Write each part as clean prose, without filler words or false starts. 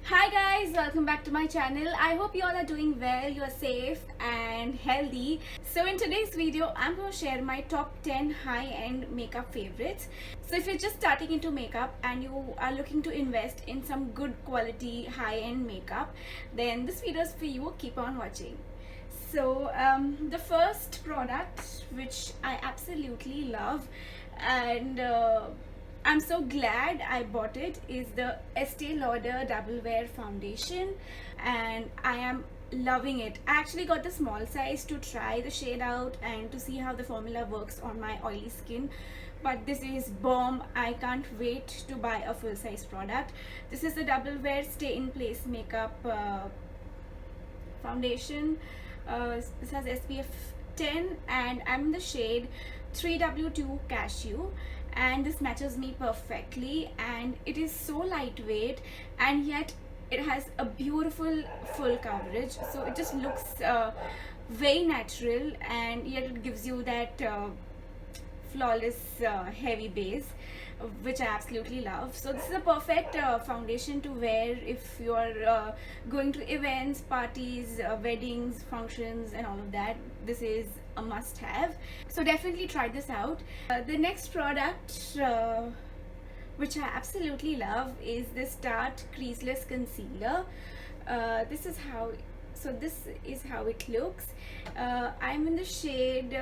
Hi guys, welcome back to my channel. I hope you all are doing well, you are safe and healthy. So in today's video, I'm going to share my top 10 high-end makeup favorites. So if you're just starting into makeup and you are looking to invest in some good quality high-end makeup, then this video is for you. Keep on watching. So the first product which I absolutely love and I'm so glad I bought it is the Estee Lauder Double Wear Foundation, and I am loving it. I actually got the small size to try the shade out and to see how the formula works on my oily skin, but this is bomb. I can't wait to buy a full size product. This is the Double Wear Stay in Place Makeup foundation. This has SPF 10 and I'm in the shade 3W2 Cashew, and this matches me perfectly, and it is so lightweight and yet it has a beautiful full coverage, so it just looks very natural and yet it gives you that flawless heavy base, which I absolutely love. So this is a perfect foundation to wear if you are going to events, parties, weddings, functions and all of that. This is a must have, so definitely try this out. The next product which I absolutely love is this Tarte Creaseless Concealer. This is how it looks. I'm in the shade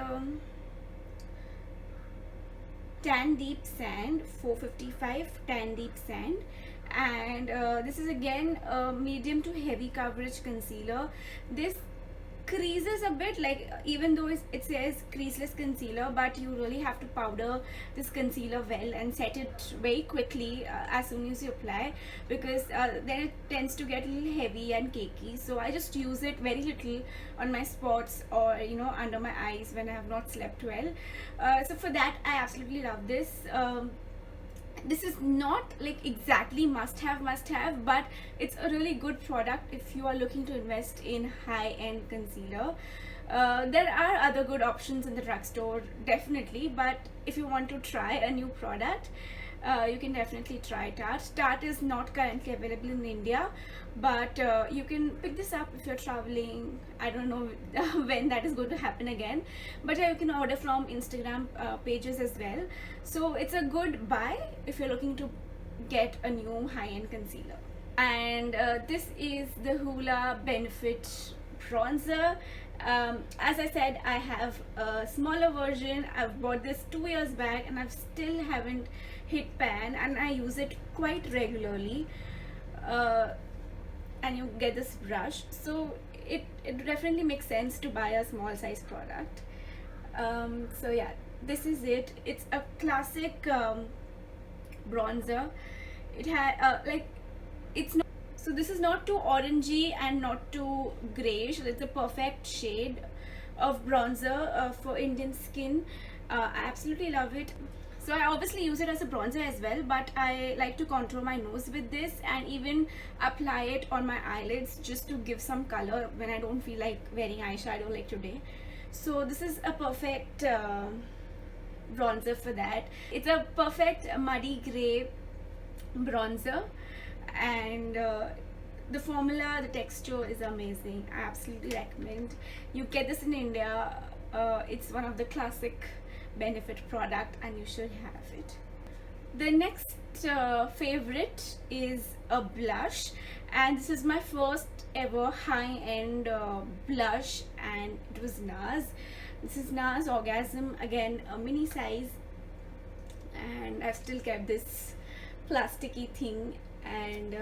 Tan Deep Sand 455 Tan Deep Sand, and this is again a medium to heavy coverage concealer. This creases a bit, like even though it says creaseless concealer, but you really have to powder this concealer well and set it very quickly as soon as you apply, because then it tends to get a little heavy and cakey. So I just use it very little on my spots or under my eyes when I have not slept well. So for that I absolutely love this. This is not like exactly must have, but it's a really good product if you are looking to invest in high-end concealer. There are other good options in the drugstore, definitely, but if you want to try a new product, you can definitely try Tarte. Tarte is not currently available in India, but you can pick this up if you're traveling. I don't know when that is going to happen again, but you can order from Instagram pages as well. So it's a good buy if you're looking to get a new high-end concealer. And this is the Hoola Benefit Bronzer. As I said, I have a smaller version. I've bought this 2 years back and I've still haven't hit pan, and I use it quite regularly. And you get this brush, so it definitely makes sense to buy a small size product. So yeah, this is it. It's a classic bronzer. It had it's not, so this is not too orangey and not too grayish. It's a perfect shade of bronzer for Indian skin. I absolutely love it. So I obviously use it as a bronzer as well, but I like to contour my nose with this and even apply it on my eyelids just to give some color when I don't feel like wearing eyeshadow like today. So this is a perfect bronzer for that. It's a perfect muddy gray bronzer, and the formula, the texture is amazing. I absolutely recommend you get this in India. It's one of the classic Benefit product and you should have it. The next favorite is a blush, and this is my first ever high-end blush, and it was NARS. This is NARS Orgasm, again a mini size, and I've still kept this plasticky thing, and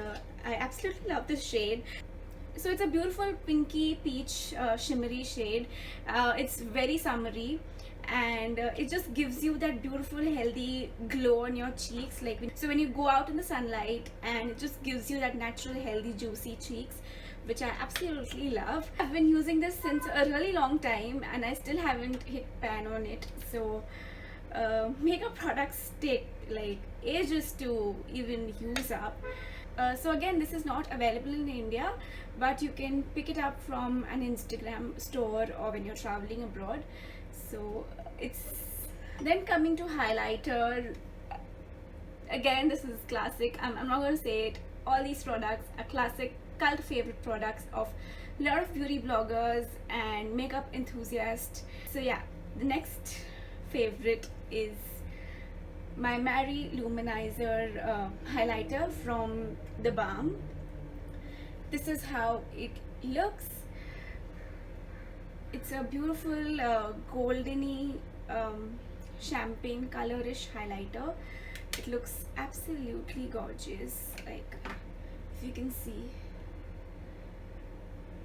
I absolutely love this shade. So it's a beautiful pinky peach shimmery shade. It's very summery, and it just gives you that beautiful healthy glow on your cheeks, so when you go out in the sunlight, and it just gives you that natural healthy juicy cheeks, which I absolutely love. I've been using this since a really long time and I still haven't hit pan on it. So makeup products take like ages to even use up. So again, this is not available in India, but you can pick it up from an Instagram store or when you're traveling abroad. So it's then coming to highlighter. Again, this is classic. I'm not going to say it all these products are classic cult favorite products of a lot of beauty bloggers and makeup enthusiasts. So yeah, the next favorite is my Mary Luminizer highlighter from The Balm. This is how it looks. It's a beautiful goldeny champagne colorish highlighter. It looks absolutely gorgeous, like if you can see.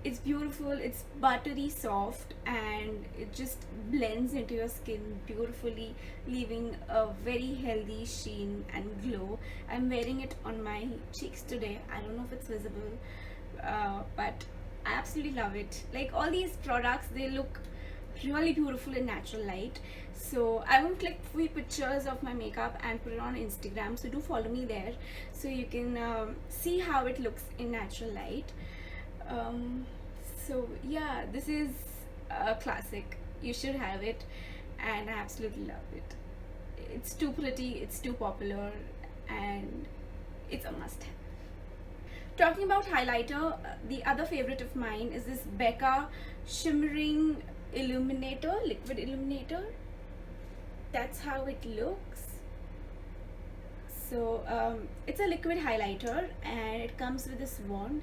It's beautiful, it's buttery soft, and it just blends into your skin beautifully, leaving a very healthy sheen and glow. I'm wearing it on my cheeks today. I don't know if it's visible, but I absolutely love it. Like all these products, they look really beautiful in natural light. So I won't click free pictures of my makeup and put it on Instagram, so do follow me there so you can see how it looks in natural light. So yeah, this is a classic. You should have it, and I absolutely love it. It's too pretty, it's too popular, and it's a must-have. Talking about highlighter, the other favorite of mine is this Becca Shimmering Illuminator, Liquid Illuminator. That's how it looks. So it's a liquid highlighter, and it comes with this wand.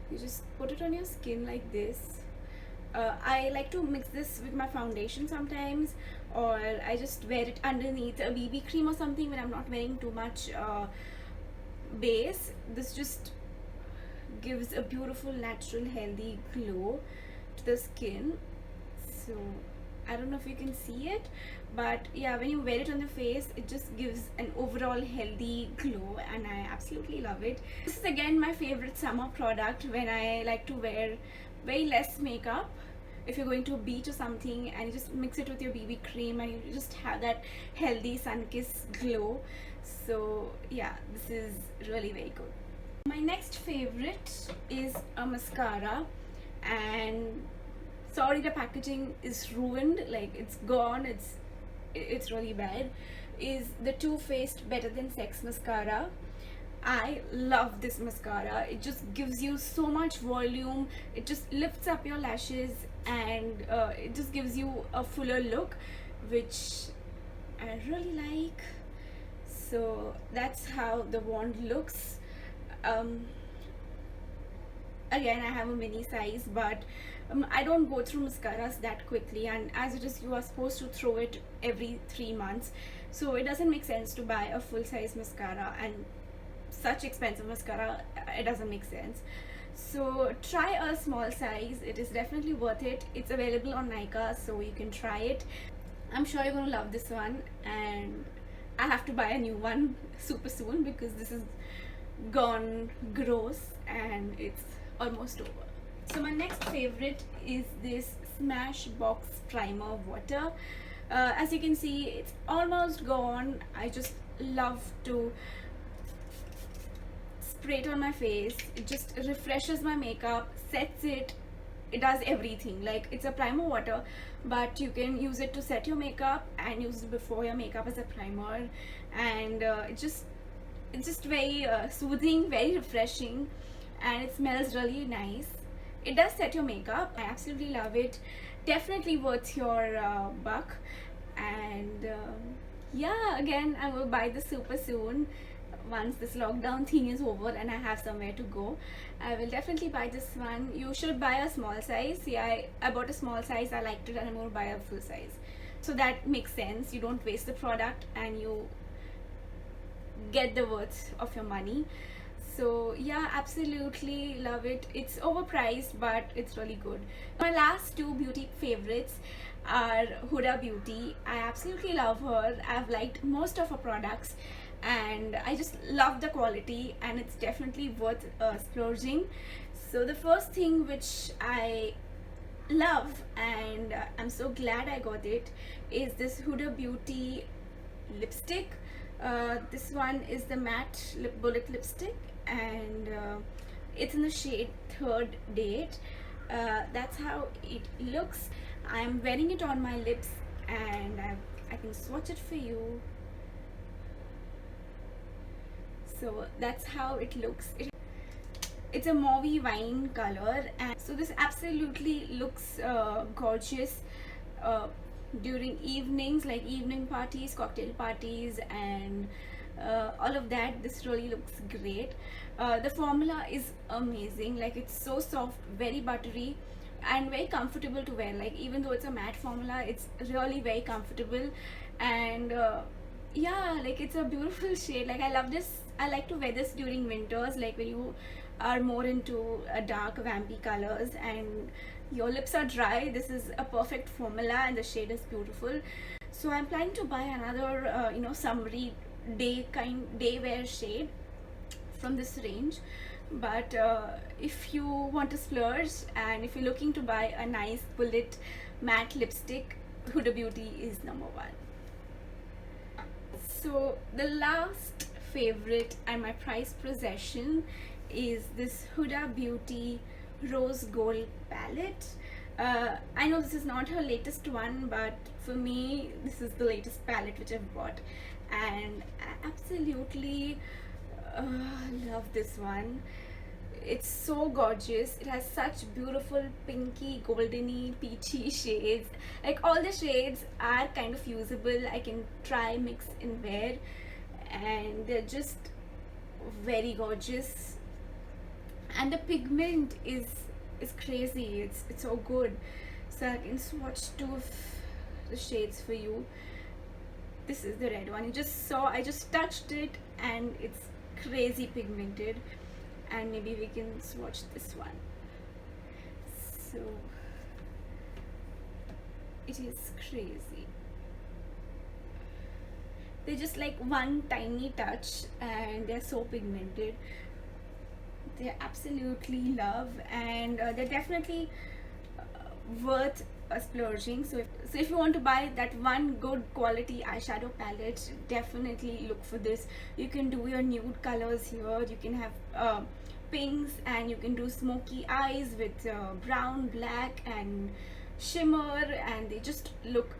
You just put it on your skin like this. I like to mix this with my foundation sometimes, or I just wear it underneath a BB cream or something when I'm not wearing too much base. This just gives a beautiful, natural, healthy glow to the skin. So I don't know if you can see it, but yeah, when you wear it on the face, it just gives an overall healthy glow, and I absolutely love it. This is again my favorite summer product when I like to wear very less makeup. If you're going to a beach or something and you just mix it with your BB cream and you just have that healthy sun-kissed glow. So yeah, this is really very good. My next favorite is a mascara, and sorry, the packaging is ruined, like it's gone, it's really bad. Is the Too Faced Better Than Sex mascara. I love this mascara. It just gives you so much volume. It just lifts up your lashes, and it just gives you a fuller look, which I really like. So that's how the wand looks. Again, I have a mini size, but I don't go through mascaras that quickly, and as it is, you are supposed to throw it every 3 months, so it doesn't make sense to buy a full size mascara, and such expensive mascara, it doesn't make sense. So try a small size. It is definitely worth it. It's available on Nykaa, so you can try it. I'm sure you're gonna love this one, and I have to buy a new one super soon because this is gone gross and it's almost over. So my next favorite is this Smashbox Primer Water. As you can see, it's almost gone. I just love to spray it on my face. It just refreshes my makeup, sets it, it does everything. Like, it's a primer water, but you can use it to set your makeup and use it before your makeup as a primer, and it's just very soothing, very refreshing, and it smells really nice. It does set your makeup. I absolutely love it. Definitely worth your buck. And yeah, again, I will buy this super soon once this lockdown thing is over and I have somewhere to go. I will definitely buy this one. You should buy a small size. Yeah, I bought a small size. I liked it, and I'm going to buy a full size. So that makes sense. You don't waste the product and you get the worth of your money. So yeah, absolutely love it. It's overpriced, but it's really good. My last two beauty favorites are Huda Beauty. I absolutely love her. I've liked most of her products, and I just love the quality, and it's definitely worth splurging. So the first thing which I love, and I'm so glad I got it, is this Huda Beauty lipstick. This one is the matte bullet lipstick, and it's in the shade Third Date. That's how it looks. I'm wearing it on my lips, and I can swatch it for you. So that's how it looks. it's a mauvey wine color, and so this absolutely looks gorgeous uh, during evenings, like evening parties, cocktail parties, and all of that. This really looks great. The formula is amazing, like it's so soft, very buttery, and very comfortable to wear. Like even though it's a matte formula, it's really very comfortable. And yeah, like it's a beautiful shade. Like I love this. I like to wear this during winters, like when you are more into dark vampy colors and your lips are dry. This is a perfect formula, and the shade is beautiful. So I'm planning to buy another summery day wear shade from this range. But if you want to splurge, and if you're looking to buy a nice bullet matte lipstick, Huda Beauty is number one. So the last favorite and my prized possession is this Huda Beauty Rose Gold palette. I know this is not her latest one, but for me this is the latest palette which I've bought, and I absolutely love this one. It's so gorgeous. It has such beautiful pinky, goldeny, peachy shades. Like all the shades are kind of usable. I can try, mix and wear, and they're just very gorgeous. And the pigment is crazy. It's so good. So I can swatch two of the shades for you. This is the red one. You just saw, I just touched it and it's crazy pigmented. And maybe we can swatch this one. So it is crazy. They're just like one tiny touch and they're so pigmented. They're absolutely love, and they're definitely worth splurging. So if you want to buy that one good quality eyeshadow palette, definitely look for this. You can do your nude colors here. You can have pinks, and you can do smoky eyes with brown, black and shimmer, and they just look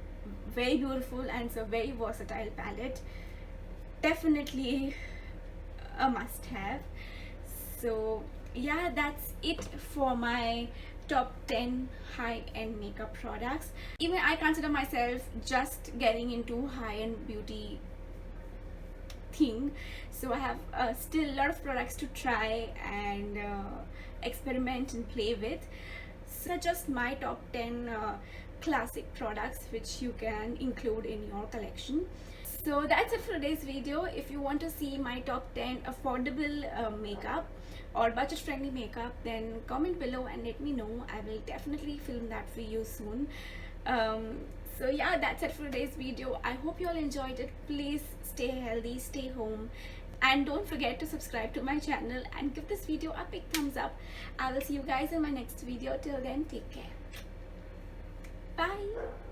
very beautiful, and it's a very versatile palette. Definitely a must have. So yeah, that's it for my top 10 high-end makeup products. Even I consider myself just getting into high-end beauty thing, so I have still a lot of products to try and experiment and play with. So just my top 10 classic products which you can include in your collection. So that's it for today's video. If you want to see my top 10 affordable makeup or budget friendly makeup, then comment below and let me know. I will definitely film that for you soon. So yeah, that's it for today's video. I hope you all enjoyed it. Please stay healthy, stay home, and don't forget to subscribe to my channel and give this video a big thumbs up. I will see you guys in my next video. Till then, take care. Bye.